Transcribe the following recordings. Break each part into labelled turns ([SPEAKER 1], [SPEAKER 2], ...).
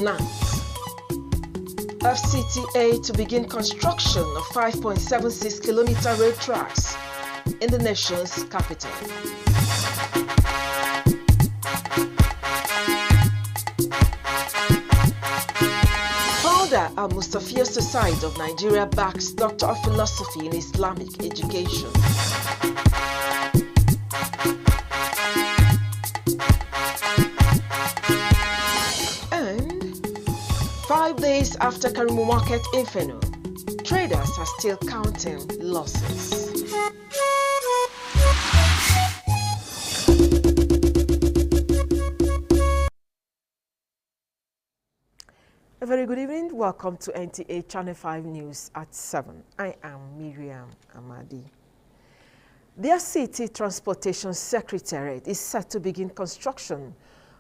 [SPEAKER 1] tonight. FCTA to begin construction of 5.76-kilometer rail tracks in the nation's capital. Founder Al-Mustafa Society of Nigeria backs Doctor of Philosophy in Islamic Education. And 5 days after Karimu Market Inferno, traders are still counting losses. A very good evening. Welcome to NTA Channel 5 News at 7. I am Miriam Amadi. The FCT Transportation Secretariat is set to begin construction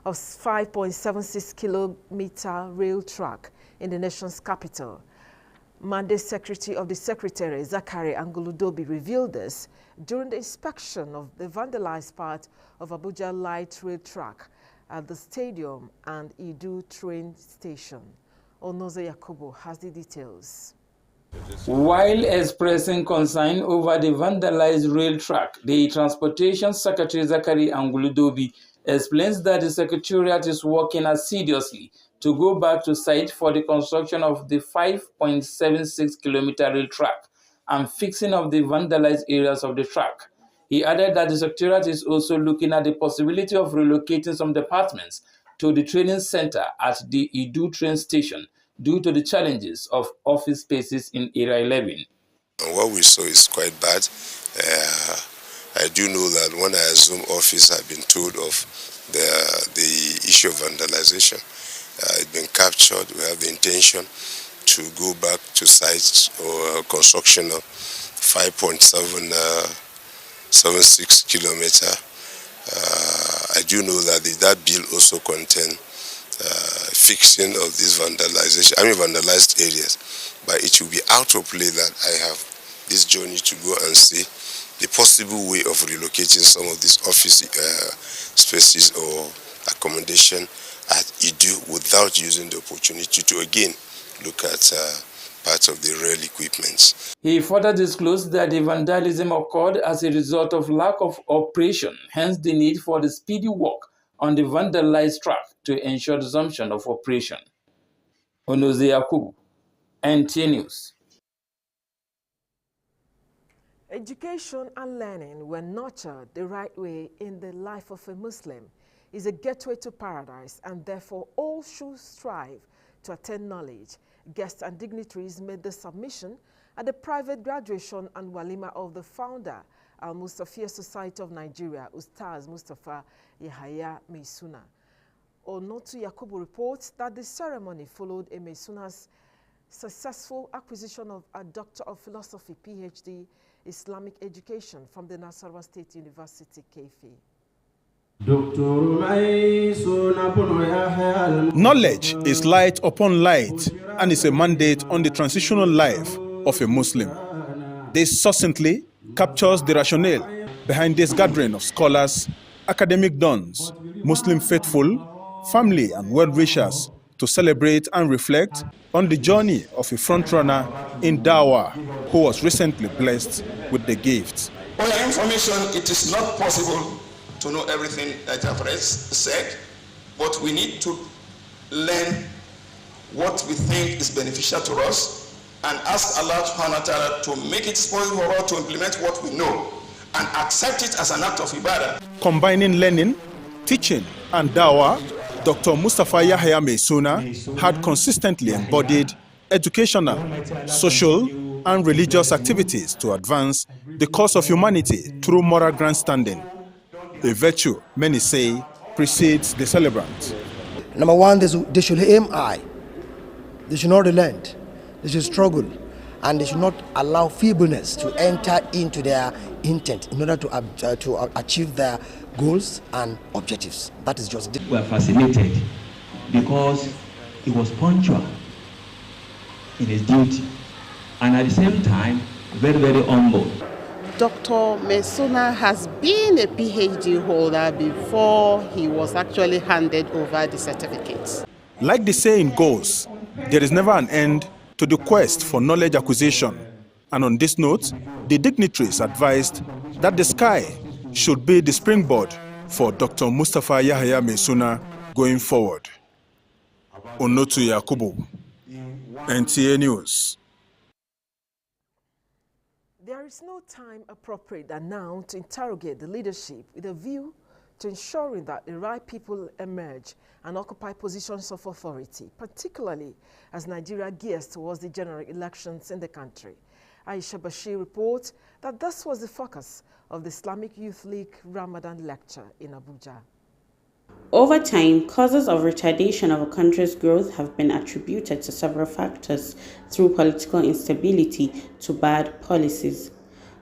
[SPEAKER 1] of 5.76-kilometer rail track in the nation's capital. Monday, Secretary of the Secretariat, Zachary Anguludobi, revealed this during the inspection of the vandalized part of Abuja light rail track at the stadium and Idu train station. Onoze Yakubu has the details.
[SPEAKER 2] While expressing concern over the vandalized rail track, the Transportation Secretary Zachary Anguludobi explains that the Secretariat is working assiduously to go back to site for the construction of the 5.76-kilometer rail track and fixing of the vandalized areas of the track. He added that the Secretariat is also looking at the possibility of relocating some departments to the training center at the Idu train station due to the challenges of office spaces in Area 11.
[SPEAKER 3] What we saw is quite bad. I do know that when I assumed office, I've been told of the issue of vandalization. It's been captured. We have the intention to go back to sites or construction of 5.76 kilometer. I do know that that bill also contains fixing of these vandalized areas, but it will be out of play that I have this journey to go and see the possible way of relocating some of these office spaces or accommodation at Idu without using the opportunity to again look at parts of the rail equipment.
[SPEAKER 2] He further disclosed that the vandalism occurred as a result of lack of operation, hence the need for the speedy work on the vandalized track to ensure resumption of operation. Onoze Yakubu, NTA News.
[SPEAKER 1] Education and learning, when nurtured the right way in the life of a Muslim, is a gateway to paradise, and therefore all should strive to attain knowledge. Guests and dignitaries made the submission at the private graduation and walima of the founder, Al-Mustafa Society of Nigeria, Ustaz Mustafa Yahaya Meisuna. Onotu Yakubu reports that the ceremony followed a Meisuna's successful acquisition of a Doctor of Philosophy, PhD, Islamic Education from the Nasarawa State University, Kefi.
[SPEAKER 4] Knowledge is light upon light and is a mandate on the transitional life of a Muslim. This succinctly captures the rationale behind this gathering of scholars, academic dons, Muslim faithful, family and well-wishers to celebrate and reflect on the journey of a frontrunner in Dawah who was recently blessed with the gift.
[SPEAKER 5] For your information, it is not possible to know everything that I've said, but we need to learn what we think is beneficial to us and ask Allah subhanahu wa ta'ala to make it possible for us to implement what we know and accept it as an act of ibadah.
[SPEAKER 4] Combining learning, teaching and dawah, Dr. Mustafa Yahaya Meisuna had consistently embodied educational, social and religious activities to advance the cause of humanity through moral grandstanding. A virtue, many say, precedes the celebrant.
[SPEAKER 6] Number one, they should aim high. They should not relent. They should struggle. And they should not allow feebleness to enter into their intent in order to achieve their goals and objectives. That is just...
[SPEAKER 7] We are fascinated because he was punctual in his duty and at the same time very, very humble.
[SPEAKER 8] Dr. Meisuna has been a PhD holder before he was actually handed over the certificates.
[SPEAKER 4] Like the saying goes, there is never an end to the quest for knowledge acquisition. And on this note, the dignitaries advised that the sky should be the springboard for Dr. Mustapha Yahya Mesuna going forward. Onotu Yakubu, NTA News.
[SPEAKER 1] There is no time appropriate than now to interrogate the leadership with a view to ensuring that the right people emerge and occupy positions of authority, particularly as Nigeria gears towards the general elections in the country. Aisha Bashir reports that this was the focus of the Islamic Youth League Ramadan lecture in Abuja.
[SPEAKER 9] Over time, causes of retardation of a country's growth have been attributed to several factors, through political instability to bad policies.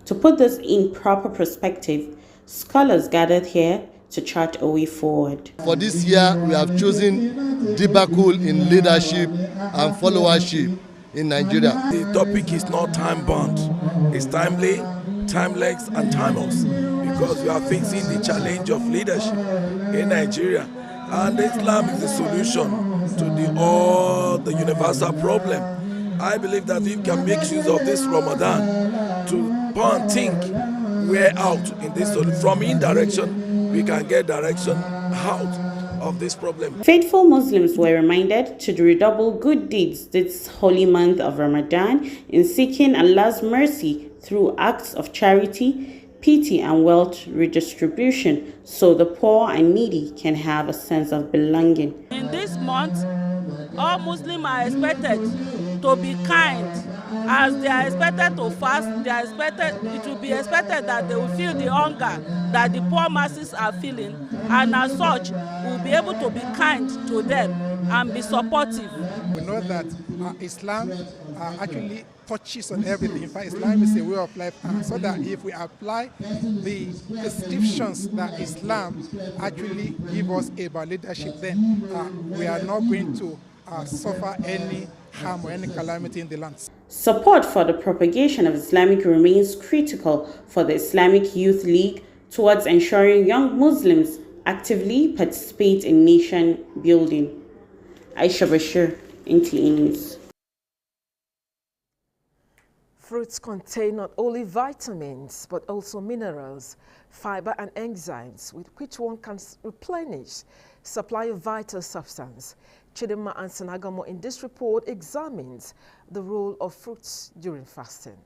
[SPEAKER 9] To put this in proper perspective, scholars gathered here to chart a way forward.
[SPEAKER 10] For this year, we have chosen debacle in leadership and followership in Nigeria.
[SPEAKER 11] The topic is not time-bound. It's timely, timeless, and timeless, because we are facing the challenge of leadership in Nigeria, and Islam is the solution to the universal problem. I believe that we can make use of this Ramadan to think we're out in this. From indirection, we can get direction out of this problem.
[SPEAKER 9] Faithful Muslims were reminded to redouble good deeds this holy month of Ramadan in seeking Allah's mercy through acts of charity, pity, and wealth redistribution, so the poor and needy can have a sense of belonging.
[SPEAKER 12] In this month, all Muslims are expected to be kind. As they are expected to fast, it will be expected that they will feel the hunger that the poor masses are feeling, and as such, we will be able to be kind to them and be supportive.
[SPEAKER 13] We know that Islam actually touches on everything. In fact, Islam is a way of life, so that if we apply the prescriptions that Islam actually gives us about leadership, then we are not going to suffer any harm or any calamity in the land.
[SPEAKER 9] Support for the propagation of Islamic remains critical for the Islamic Youth League towards ensuring young Muslims actively participate in nation building. Aisha Bashir, NTA News.
[SPEAKER 1] Fruits contain not only vitamins, but also minerals, fiber and enzymes with which one can replenish supply of vital substance. Chidima and Sanagamo in this report examines the role of fruits during fasting.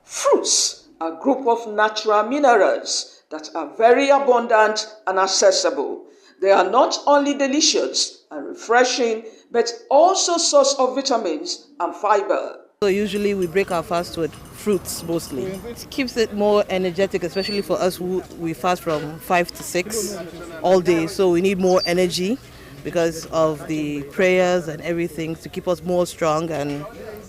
[SPEAKER 14] Fruits are a group of natural minerals that are very abundant and accessible. They are not only delicious and refreshing, but also source of vitamins and fiber.
[SPEAKER 15] So usually we break our fast with fruits mostly. It keeps it more energetic, especially for us who we fast from 5 to 6 all day. So we need more energy because of the prayers and everything to keep us more strong and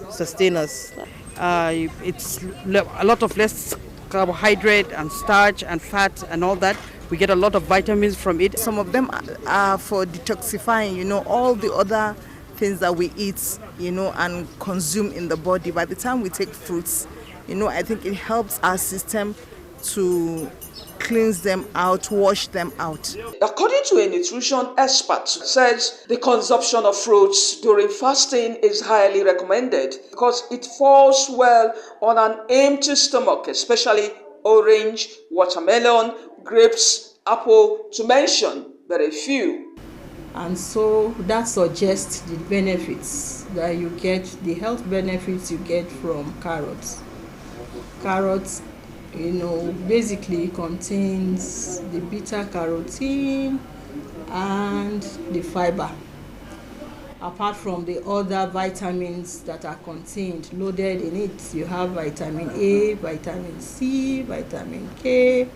[SPEAKER 15] sustain us.
[SPEAKER 16] It's a lot of less carbohydrate and starch and fat and all that. We get a lot of vitamins from it.
[SPEAKER 17] Some of them are for detoxifying, all the other things that we eat, and consume in the body. By the time we take fruits, I think it helps our system to cleanse them out, wash them out.
[SPEAKER 14] According to a nutrition expert, says the consumption of fruits during fasting is highly recommended because it falls well on an empty stomach, especially orange, watermelon, grapes, apple, to mention but a few.
[SPEAKER 18] And so that suggests the benefits that you get, the health benefits you get from carrots. Carrots, basically contains the beta carotene and the fiber. Apart from the other vitamins that are contained, loaded in it, you have vitamin A, vitamin C, vitamin K,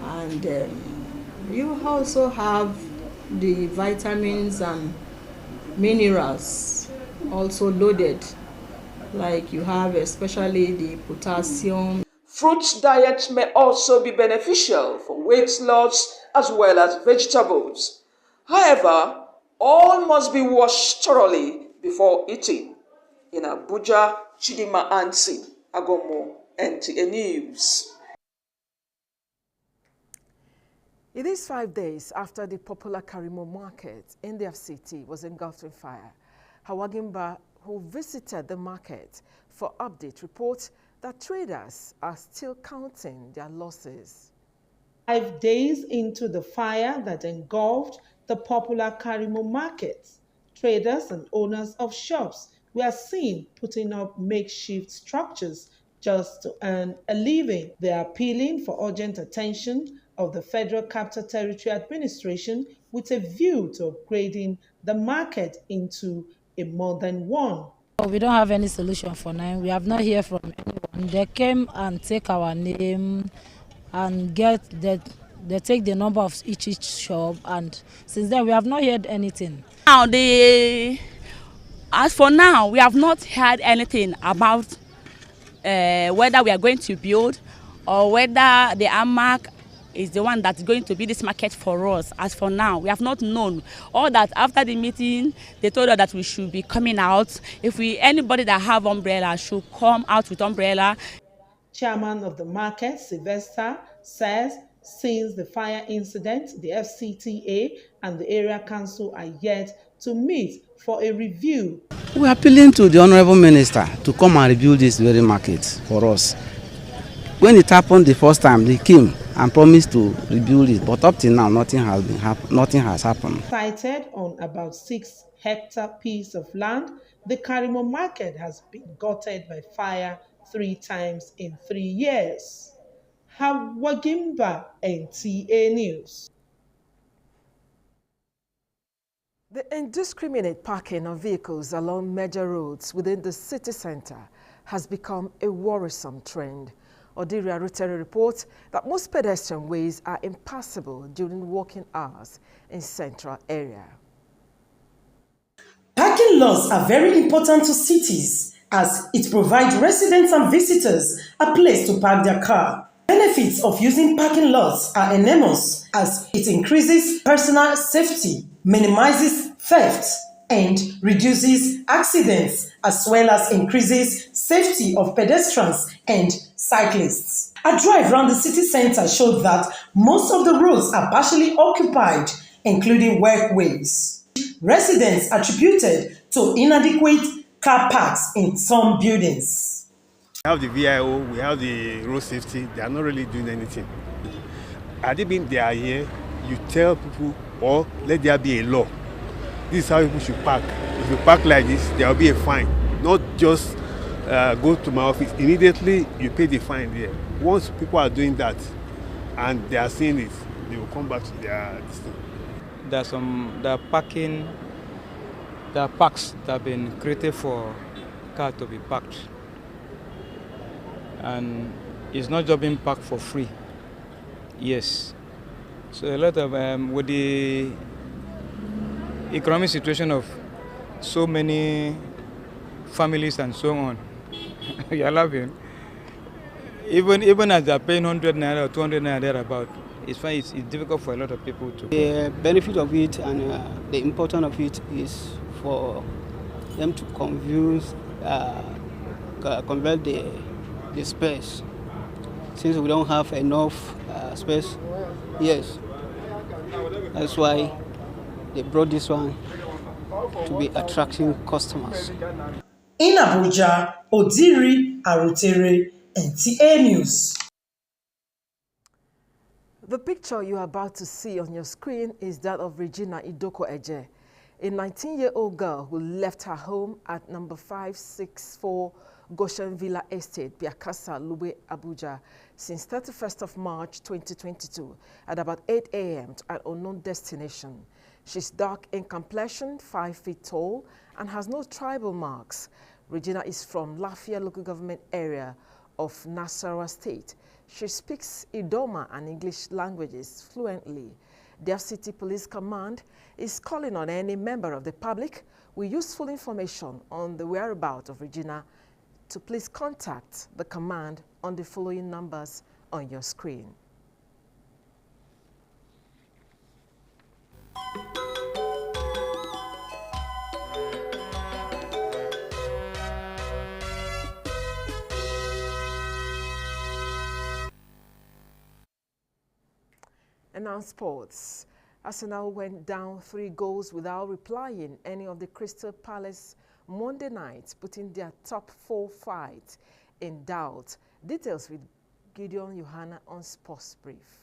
[SPEAKER 18] and you also have the vitamins and minerals also loaded, like you have especially the potassium.
[SPEAKER 14] Fruit diet may also be beneficial for weight loss as well as vegetables. However, all must be washed thoroughly before eating. In Abuja, Chidima Ansi, Agomo, NTA News.
[SPEAKER 1] It is 5 days after the popular Karimo market in the FCT was engulfed in fire. Hawagimba, who visited the market for update, reports that traders are still counting their losses.
[SPEAKER 19] 5 days into the fire that engulfed the popular Karimo market, traders and owners of shops were seen putting up makeshift structures just to earn a living. They are appealing for urgent attention of the Federal Capital Territory Administration with a view to upgrading the market into a modern one.
[SPEAKER 20] We don't have any solution for now. We have not heard from anyone. They came and take our name and they take the number of each shop, and since then we have not heard anything.
[SPEAKER 12] Now as for now, we have not heard anything about whether we are going to build or whether the AMAC is the one that's going to be this market for us. As for now, we have not known. All that after the meeting, they told us that we should be coming out. If anybody that have umbrella should come out with umbrella.
[SPEAKER 19] Chairman of the market, Sylvester, says since the fire incident, the FCTA and the area council are yet to meet for a review.
[SPEAKER 21] We are appealing to the Honorable Minister to come and rebuild this very market for us. When it happened the first time, they came and promised to rebuild it, but up till now, nothing has happened.
[SPEAKER 19] Sited on about 6-hectare piece of land, the Karimo market has been gutted by fire 3 times in 3 years. Hawagimba, NTA News.
[SPEAKER 1] The indiscriminate parking of vehicles along major roads within the city center has become a worrisome trend. Odiria Ruteri reports that most pedestrian ways are impassable during working hours in central area.
[SPEAKER 22] Parking lots are very important to cities as it provides residents and visitors a place to park their car. Benefits of using parking lots are enormous as it increases personal safety, minimizes theft, and reduces accidents, as well as increases safety of pedestrians and cyclists. A drive around the city center showed that most of the roads are partially occupied, including walkways. Residents attributed to inadequate car parks in some buildings.
[SPEAKER 23] We have the VIO, we have the road safety, they are not really doing anything. Had it been they are here, you tell people, or let there be a law. This is how people should park. If you park like this, there will be a fine. Not just go to my office. Immediately, you pay the fine there. Once people are doing that and they are seeing it, they will come back to their distance.
[SPEAKER 24] There are parks that have been created for cars to be parked. And it's not just being parked for free. Yes. So a lot of, with the economic situation of so many families and so on, you're laughing. Even as they're paying 100 naira or 200 naira thereabout, it's fine. It's difficult for a lot of people to.
[SPEAKER 25] The benefit of it and the importance of it is for them to convert the space. Since we don't have enough space, yes, that's why they brought this one to be attracting customers.
[SPEAKER 22] In Abuja, Odiri Arutere, NTA News.
[SPEAKER 1] The picture you are about to see on your screen is that of Regina Idoko Eje, a 19-year-old girl who left her home at number 564 Goshen Villa Estate, Biakasa, Lube, Abuja, since 31st of March 2022 at about 8 a.m. to an unknown destination. She's dark in complexion, 5 feet tall, and has no tribal marks. Regina is from Lafia local government area of Nasarawa State. She speaks Idoma and English languages fluently. The FCT Police Command is calling on any member of the public with useful information on the whereabouts of Regina to please contact the command on the following numbers on your screen. And And now sports. Arsenal went down 3 goals without replying any of the Crystal Palace Monday night, putting their top 4 fight in doubt. Details with Gideon Johanna on Sports Brief.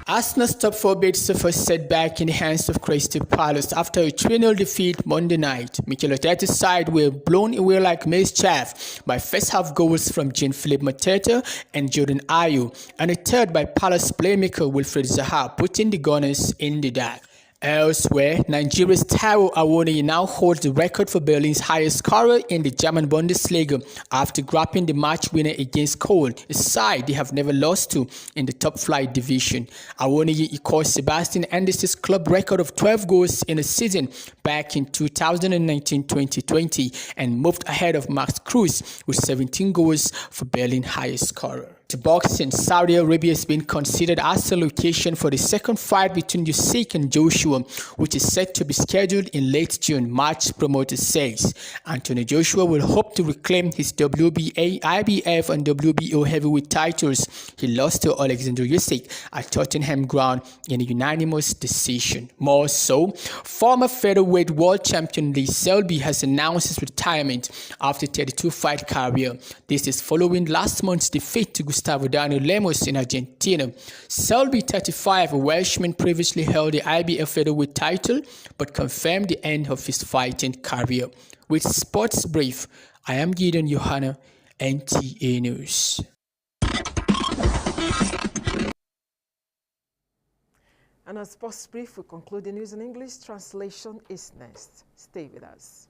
[SPEAKER 2] Arsenal's top 4 bid suffered setback in the hands of Crystal Palace after a 3-0 defeat Monday night. Mikel Arteta's side were blown away like mischief by first-half goals from Jean-Philippe Mateta and Jordan Ayew, and a third by Palace playmaker Wilfried Zaha, putting the Gunners in the dark. Elsewhere, Nigeria's Taiwo Awoniyi now holds the record for Berlin's highest scorer in the German Bundesliga after grabbing the match winner against Cologne, a side they have never lost to in the top-flight division. Awoniyi equals Sebastian Anders's club record of 12 goals in a season back in 2019-2020 and moved ahead of Max Kruse with 17 goals for Berlin's highest scorer. To boxing, Saudi Arabia has been considered as the location for the second fight between Usyk and Joshua, which is set to be scheduled in late June, March promoter says. Anthony Joshua will hope to reclaim his WBA, IBF and WBO heavyweight titles he lost to Alexander Usyk at Tottenham Ground in a unanimous decision. More so, former featherweight world champion Lee Selby has announced his retirement after a 32-fight career. This is following last month's defeat to Gustavo Daniel Lemos in Argentina. Selby, 35, a Welshman, previously held the IBF featherweight title but confirmed the end of his fighting career. With Sports Brief, I am Gideon Johanna, NTA News.
[SPEAKER 1] And on Sports Brief, we conclude the news in English. Translation is next. Stay with us.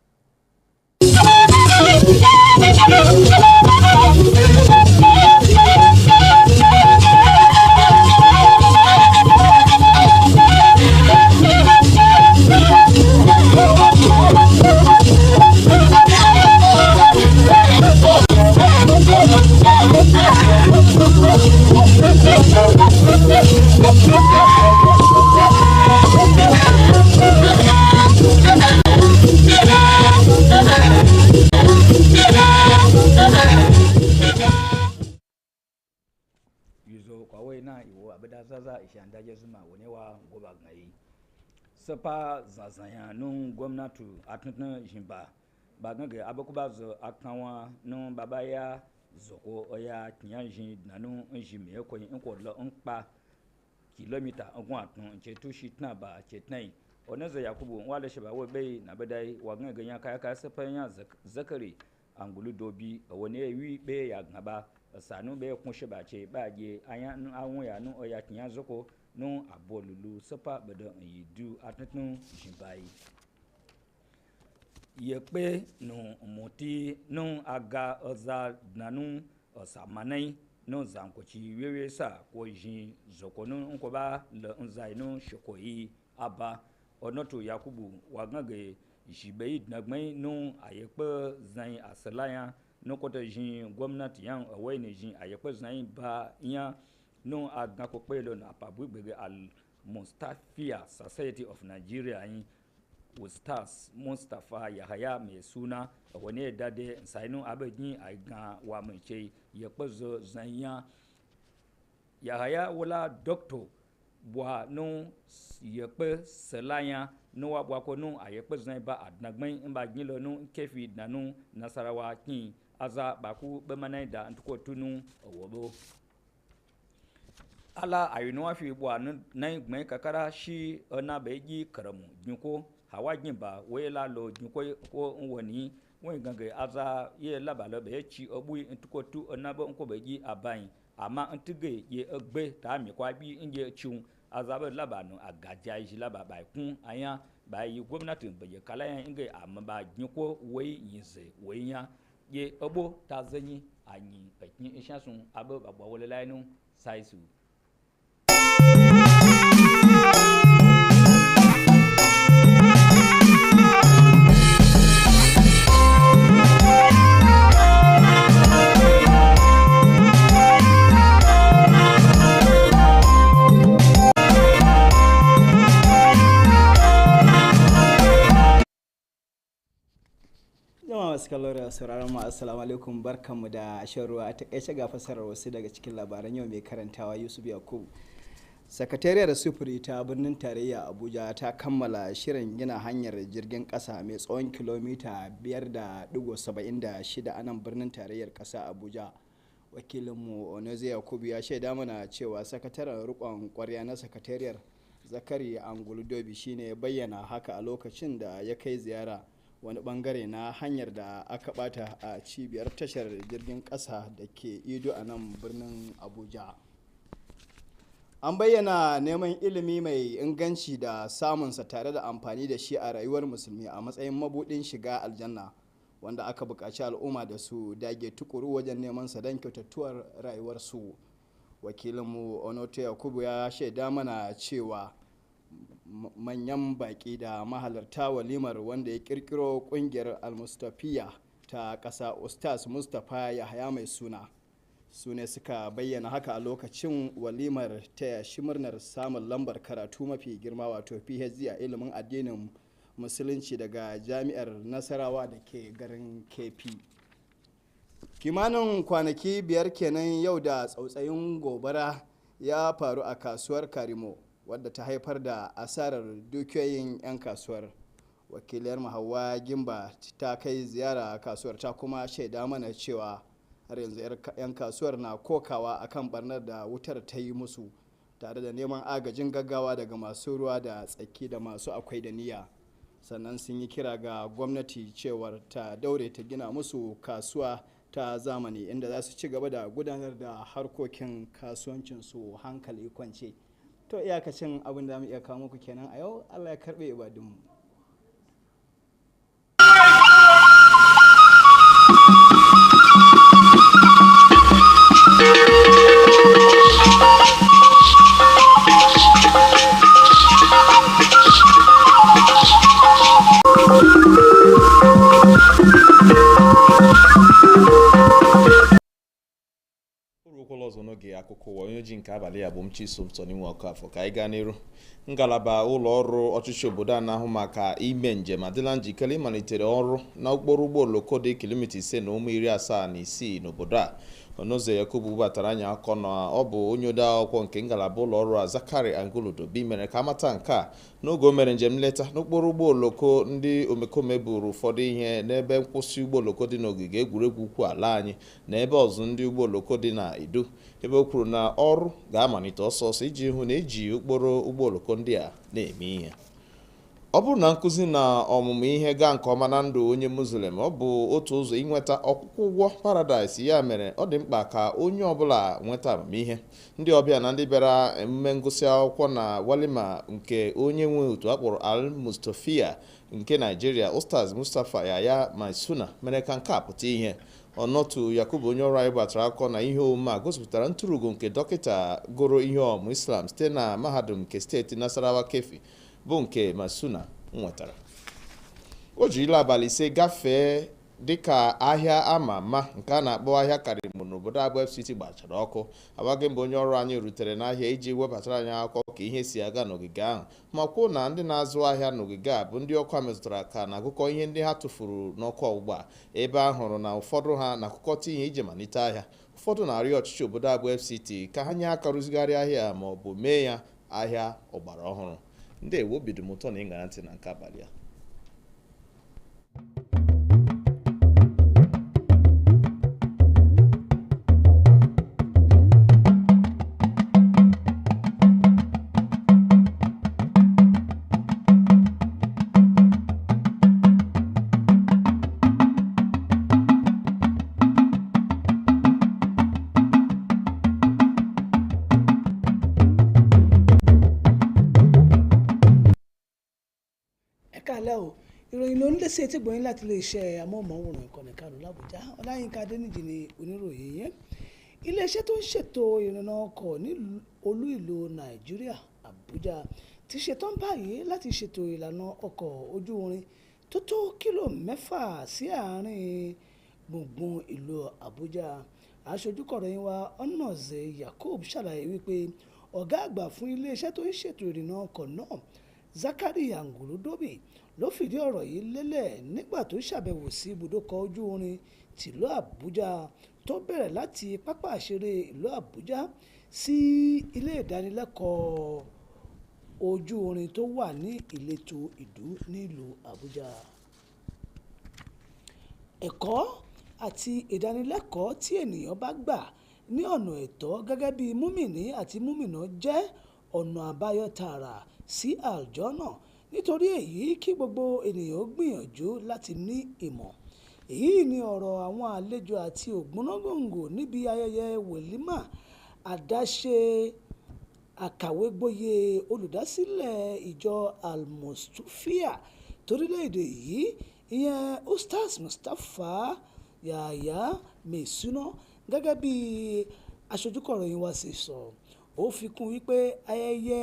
[SPEAKER 3] Zaza ishanda jazuma wenewa goba ngai sapa zazanya nun gwamnati atun jimba bagage abakubazo akanwa nun babaya zoko oya kinyanjin nanu njime ko inko npa kilomita ogun atun chetu shitna ba chetnai onaza yakubu wala sheba wobe na badai wagan ganya kaya sapa nya zakari angulu dobi woni wi be ya ngaba sanu be kun sheba che baje anya awun ya nu oya kinya zoko nu abolulu sapa bada yidu atun jimbai yepe nu moti nu aga oza nanu osamanai nu zankochi wewe sa ko jin zoko nu nko ba le nzai nu shokoyi aba onoto yakubu wagage jibei dnagmai nu ayepe zan asalaya no kota jin gwamnati yan awai ne jin ayepe zan ba yan no aga ko pelo na pabu gbege al Mustafia Society of Nigeria yin Ustaz Mustafa Yahaya mai suna wani dade sainu abin aga wa mai ce yepe zan Yahaya wala doctor bwa no yepe selaya no wa bwa ko no ayepe zan ba adnagman mba gilo no kefi nanu Nasarawa kin aza baku be manai da ntuko tunu owobo ala ayinu afi bwa nan gmen kakara shi ona beji karamu junko hawajin ba wela lo junko ko woni won gange aza ye labalo be chi obu ntuko tu ona bo nko beji aban ama ntige ye egbe ta mi kwa bi nje chiun azabe labanu agaja ji laba ba kun anya ba yi gwamnatin baje kala yan nge amma ba junko wai yinse wainya ye obo ta zanyi anyi pekin ishasun abo bagba wole lainu saisu
[SPEAKER 4] Jama'a masu kallo da sauraron mu assalamu alaikum barkanmu da shan ruwa a takaice ga fasarar wasu daga cikin labaran yau mai karantawa Yusuf Yakubu. Sakatariyar sufuri ta birnin tarayya Abuja ta kammala shirin gina hanyar jirgin kasa mai tsawon kilomita 5.76 a nan birnin tarayyar kasa Abuja. Wakilinmu Onoze Yakubu ya shaida mana cewa sakataren rikon kwarya na sakatariyar Zakari Anguludobi shine bayyana haka a lokacin da ya kai ziyara wani bangare na hanyar da aka bata a cibiyar tashar jirgin kasa da ke Ido a nan birnin Abuja. An bayyana neman ilimi mai inganci da samunsa tare da amfani da shi a rayuwar musulmi a matsayin mabudin shiga aljanna, wanda aka buƙaci al'umma da su dage tukuru wajen neman sa don kyautattuwar rayuwarsu. Wakilinmu Onoto Yakubu ya shaida mana cewa manyan baƙi da mahalarta walimar wanda ya ƙirƙiro ƙungiyar almustafiya ta ƙasa Ustaz Mustapha Yahaya mai suna su ne suka bayyana haka a lokacin walimar taya shi murnar samun lambar karatu mafi girma wato PhD a ilimin addinin musulunci daga jami'ar Nasarawa da ke garin KP. Kimanin kwanaki 5 kenan yau da tsautsayin gobara ya faru a kasuwar Karimo wadda ta haifar da asarar dukiyoyin 'yan kasuwar. Wakiliyar Hauwa Gimba ta kai ziyara a kasuwar ta kuma shaida mana cewa har yanzu 'yan kasuwar na kokawa akan barnar da wutar ta yi musu tare da neman agajin gaggawa daga masu ruwa da tsaki da masu akwai da niyya. Sannan sun yi kira ga gwamnati cewar ta daure ta gina musu kasuwa ta zamani inda za su ci gaba da gudanar da harkokin kasuwancinsu hankali kwance. To iyakacin abin da mu iya kawo muku kenan a yau. Allah ya karbe ibadunmu.
[SPEAKER 5] ọzọ n'oge akụkọ ụwa onye ojii nke abalị ya bụ m Chisom Soniwa Okafọ. Ka anyị gaa n'iru. Ngalaba ụlọ ọrụ ọchịchị obodo a na-ahụ maka ime njem adịla njikere ịmalitere ọrụ na okporo ụgbọ oloko dị kilomita 5.76 n'obodo a. Onoze Yakubu batara anya akọ na ọ bụ onye ode akwụkwọ nke ngalaba ụlọ ọrụ a Zakari Anguludobi mere ka amata nke a n'oge o mere njem nleta n'okporo ụgbọ oloko ndị omekome buru ụfọdụ ihe n'ebe nkwụsị ụgbọ oloko dị n'ogige egwuregwu ukwu ala anyị na ebe ọzụ ndị ụgbọ oloko dị na Ido, ebe o kwuru na ọrụ ga-amalite ọsọsọ iji hụ na eji okporo ụgbọ oloko ndị a na-eme ihe. Ọ bụrụ na nkụzi na ọmụmụ ihe gaa nke ọma na ndụ onye Muslim, ọ bụ otu ụzọ inweta ọkwụkwọ ụgwọ Paradise. Ya mere ọ dị mkpa ka onye ọbụla nweta amamihe. Ndị ọbịa na ndị bịara emume ngụsị akwụkwọ na walima nke onye nwe otu akpọrọ Al-Mustafia nke Nigeria Ustaz Mustapha Yahaya mai suna mere ka nke a pụta ihe. Onoto Yakubu onye ọrụ anyị gbatara akọ na ihe omume a gosipụtara ntụrụugo nke dọkịta gụrụ ihe ọmụmụ Islam site na mahadum nke steeti Nasarawa Kefi bụ nke Masuna nwetara. O jirila abalị 5 gafee dịka ahịa ama ama nke a na-akpọ ahịa Karimo n'obodo Abụ FCT gbachara ọkụ. Abaghị mgbe onye ọrụ anyị rutere n'ahịa iji webatara anyị akụkọ ka ihe si aga n'ogige ahụ ma kwuo na ndị na-azụ ahịa n'ogige a bụ ndị ọkụ a metụtara ka na-agụkọ ihe ndị ha tụfuru n'ọkụ ọgbụgba ebe a hụrụ na ụfọdụ ha na-akụkọta ihe iji malite ahịa. Ụfọdụ na-arịọ ọchịchị obodo Abụ FCT ka ha nye aka rụzigharị ahịa ma ọ bụ mee ya ahịa ọgbara ọhụrụ. Ndewo, obi dị m ụtọ na ịṅara ntị na nke abalị a.
[SPEAKER 6] ìròyìn ló ń lé sí etí gbọ̀nyìn láti iléeṣẹ́ amóhùnmáwòrán ìkànnì karùn-ún l'Àbújá. Ọláyínká Adéníjì ni oníròyìn yẹn. Iléeṣẹ́ tó ń ṣètò ìrìnnà ọkọ̀ ní olú ìlú Nàìjíríà Àbújá ti ṣetán báyìí láti ṣètò ìlànà ọkọ̀ ojú irin tó tó kílò 6 sí àárín gbùngbùn ìlú Àbújá. Aṣojúkọ̀ròyìn wa Onoze Yakubu ṣàlàyé wípé ọ̀gá àgbà fún iléeṣẹ́ tó ń ṣètò ìrìnnà ọkọ̀ náà Zakari Anguludobi ló fìdí ọ̀rọ̀ yìí lélẹ̀ nígbà tó ṣàbẹ̀wò sí ibùdókọ̀ ojú irin tìlú Àbújá tó bẹ̀rẹ̀ láti pápá àṣeré ìlú Àbújá sí ilé ìdánilẹ́kọ̀ọ́ ojú irin tó wà ní ìletò Ìdú nílùú Àbújá. Ẹ̀kọ́ àti ìdánilẹ́kọ̀ọ́ tí ènìyàn bá gbà ní ọ̀nà ẹ̀tọ́ gẹ́gẹ́ bí múmìnì àti múmìnà jẹ́ ọ̀nà àbáyọ tààrà sí àlùjọ́nà. Nítorí èyí kí gbogbo ènìyàn gbìyànjú láti ní ìmọ̀. Èyí ni ọ̀rọ̀ àwọn àlejò àti ògbónágbòǹgbò níbi ayẹyẹ wòlímà àdáṣe àkàwégbóyè olùdásílẹ̀ ìjọ Al-Mustufia torílẹ̀-èdè yìí, ìyẹn Ustaz Mustapha Yahya Maisuna. Gẹ́gẹ́ bí aṣojúkọ̀ròyìn wa ṣe sọ, ó fi kún wípé ayẹyẹ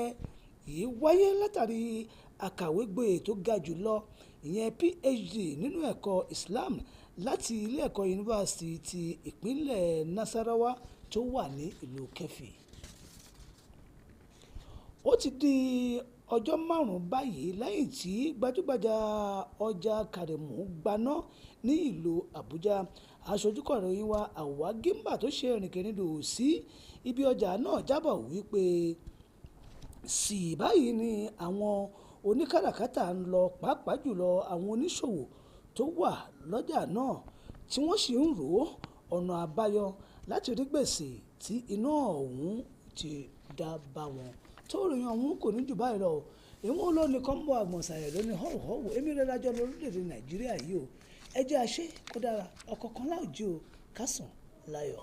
[SPEAKER 6] yìí wáyé látàrí àkàwégbóyè tó ga jùlọ, ìyẹn PhD nínú ẹ̀kọ́ Islam láti ilé ẹ̀kọ́ yunifásitì ti ìpínlẹ̀ Nasarawa tó wà ní ìlú Kẹ́fì. Ó ti di ọjọ́ 5 báyìí lẹ́yìn tí gbajúgbajà ọjà Kàrẹ̀mú gbaná ní ìlú Àbújá. Aṣojúkọ̀ròyìn wa Àwa Gímbà tó ṣe ìrìnkèrindò sí ibi ọjà náà jábọ̀ wípé sí báyìí ni àwọn oníkàràkátà ń lọ, pàápàá jùlọ àwọn oníṣòwò tó wà lọ́jà náà tí wọ́n sì ń rò ọ̀nà àbáyọ láti rí gbèsè tí iná ọ̀hún ti dá bá wọn. Tó ròyìn ọ̀hún kò ní jù báyìí lọ. Ìwọ̀n ló ní kọ́ńbọ̀ àgbọ̀nsàyẹ̀ ló ní họ́wùhọ́wù. Èmi rẹ̀ lájọ́ lórílẹ̀‐èdè Nàìjíríà yìí o. Ẹ jẹ́ àṣẹ kó dára ọ̀kọ̀ọ̀kan láòjì o, ká sùn láyọ̀.